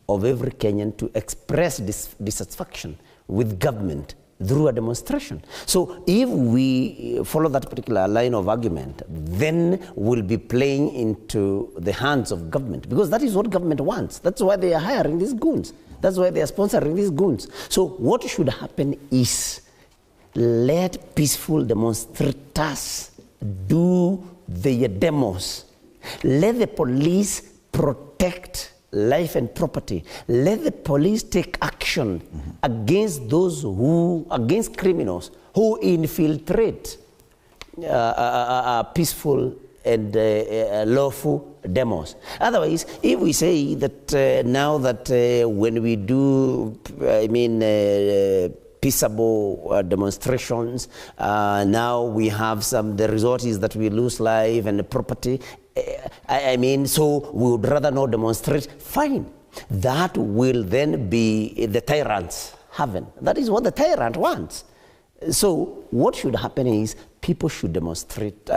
of every Kenyan to express dissatisfaction with government through a demonstration. So if we follow that particular line of argument, then we'll be playing into the hands of government, because that is what government wants. That's why they are hiring these goons. That's why they are sponsoring these goons. So what should happen is let peaceful demonstrators do their demos. Let the police protect life and property. Let the police take action against against criminals who infiltrate peaceful and lawful demos. Otherwise, if we say that now that when we do, peaceable demonstrations, now we have the result is that we lose life and property. So we would rather not demonstrate. Fine. That will then be the tyrant's heaven. That is what the tyrant wants. So what should happen is people should demonstrate,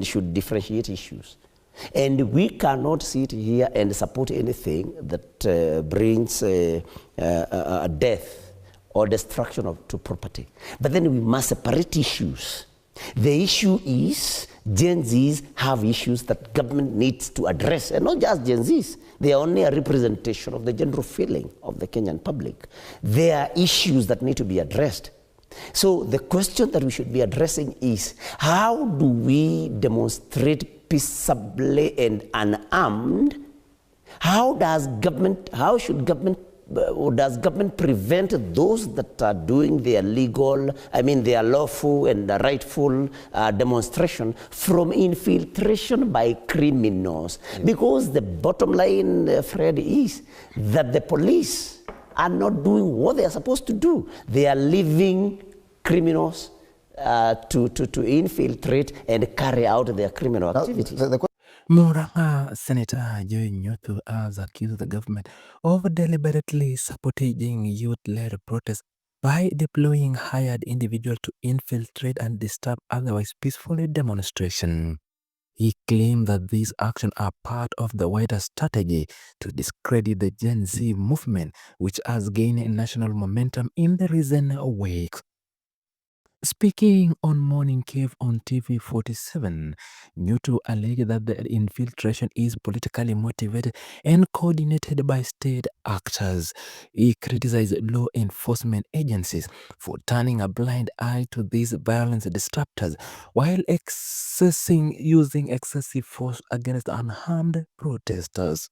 should differentiate issues. And we cannot sit here and support anything that brings death or destruction to property. But then we must separate issues. The issue is Gen Zs have issues that government needs to address, and not just Gen Zs. They are only a representation of the general feeling of the Kenyan public. There are issues that need to be addressed. So the question that we should be addressing is, how do we demonstrate peaceably and unarmed? Does government prevent those that are doing their their lawful and rightful demonstration from infiltration by criminals? Because the bottom line, Fred, is that the police are not doing what they are supposed to do. They are leaving criminals to infiltrate and carry out their criminal activities. Murang'a Senator Nyutu has accused the government of deliberately sabotaging youth-led protests by deploying hired individuals to infiltrate and disturb otherwise peaceful demonstration. He claimed that these actions are part of the wider strategy to discredit the Gen Z movement, which has gained national momentum in the recent weeks. Speaking on Morning Cave on TV47, Nyutu alleged that the infiltration is politically motivated and coordinated by state actors. He criticized law enforcement agencies for turning a blind eye to these violence disruptors while using excessive force against unarmed protesters.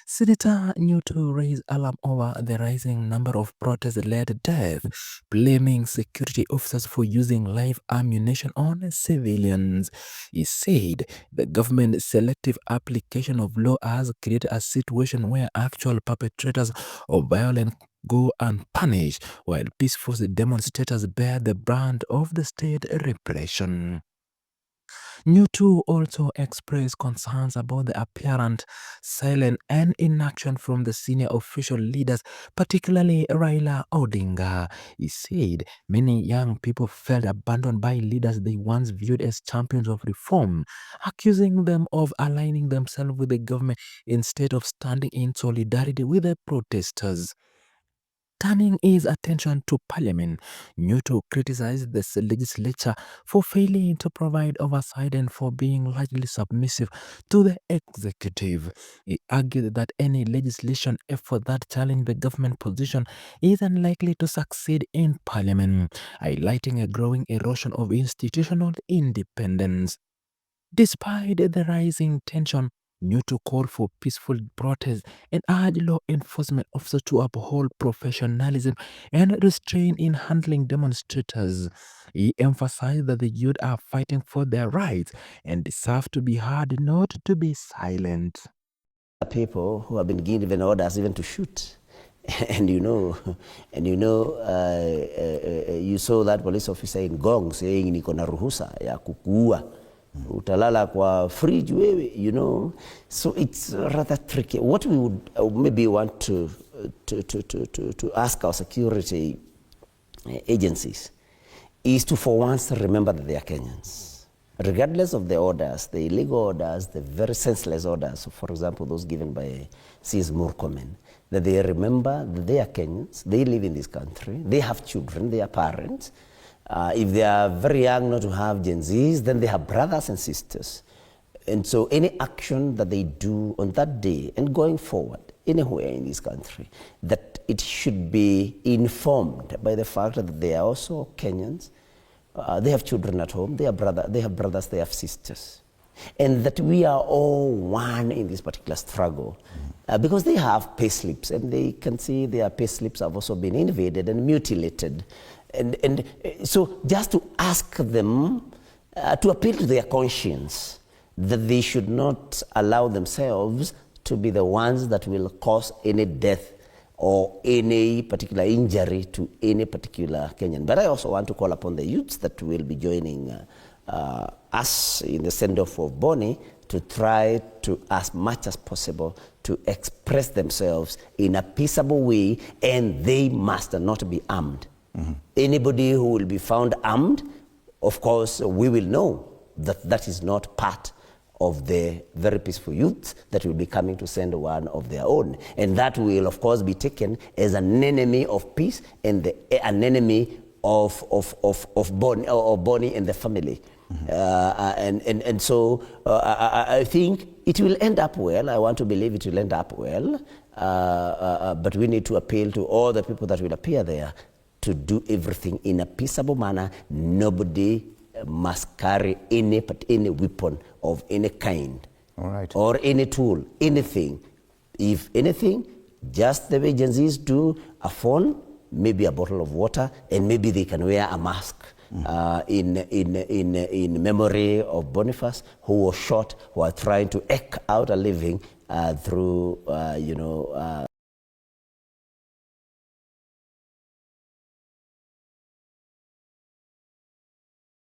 Senator Nyutu raised alarm over the rising number of protest-led deaths, blaming security officers for using live ammunition on civilians. He said the government's selective application of law has created a situation where actual perpetrators of violence go unpunished, while peaceful demonstrators bear the brunt of the state repression. Nyutu also expressed concerns about the apparent silence and inaction from the senior official leaders, particularly Raila Odinga. He said many young people felt abandoned by leaders they once viewed as champions of reform, accusing them of aligning themselves with the government instead of standing in solidarity with the protesters. Turning his attention to Parliament, Nyutu criticized the legislature for failing to provide oversight and for being largely submissive to the executive. He argued that any legislation effort that challenged the government position is unlikely to succeed in Parliament, highlighting a growing erosion of institutional independence. Despite the rising tension, Nyutu called for peaceful protests and urged law enforcement officers to uphold professionalism and restraint in handling demonstrators. He emphasized that the youth are fighting for their rights and deserve to be heard, not to be silent. People who have been given orders even to shoot. You saw that police officer in Gong saying niko na ruhusa ya kukuua. Utalala kwa fridge wewe, so it's rather tricky. What we would maybe want to ask our security agencies is to for once remember that they are Kenyans. regardless of the orders, the illegal orders, the very senseless orders, for example, those given by C.S. Murkomen, that they remember that they are Kenyans, they live in this country, they have children, they are parents. If they are very young not to have Gen Zs, then they have brothers and sisters. And so any action that they do on that day and going forward, anywhere in this country, that it should be informed by the fact that they are also Kenyans, they have children at home, they have brothers, they have sisters. And that we are all one in this particular struggle. Because they have pay slips, and they can see their pay slips have also been invaded and mutilated. And so just to ask them to appeal to their conscience, that they should not allow themselves to be the ones that will cause any death or any particular injury to any particular Kenyan. But I also want to call upon the youths that will be joining us in the send-off of Bonny to try to, as much as possible, to express themselves in a peaceable way, and they must not be armed. Anybody who will be found armed, of course, we will know that that is not part of the very peaceful youth that will be coming to send one of their own. And that will, of course, be taken as an enemy of peace and an enemy of Bonny and the family. And so I think it will end up well. I want to believe it will end up well. But we need to appeal to all the people that will appear there to do everything in a peaceable manner. Nobody must carry any weapon of any kind, all right, or any tool, anything. If anything, just the way Gen Zs do, a phone, maybe a bottle of water, and maybe they can wear a mask in memory of Boniface, who was shot while trying to eke out a living through,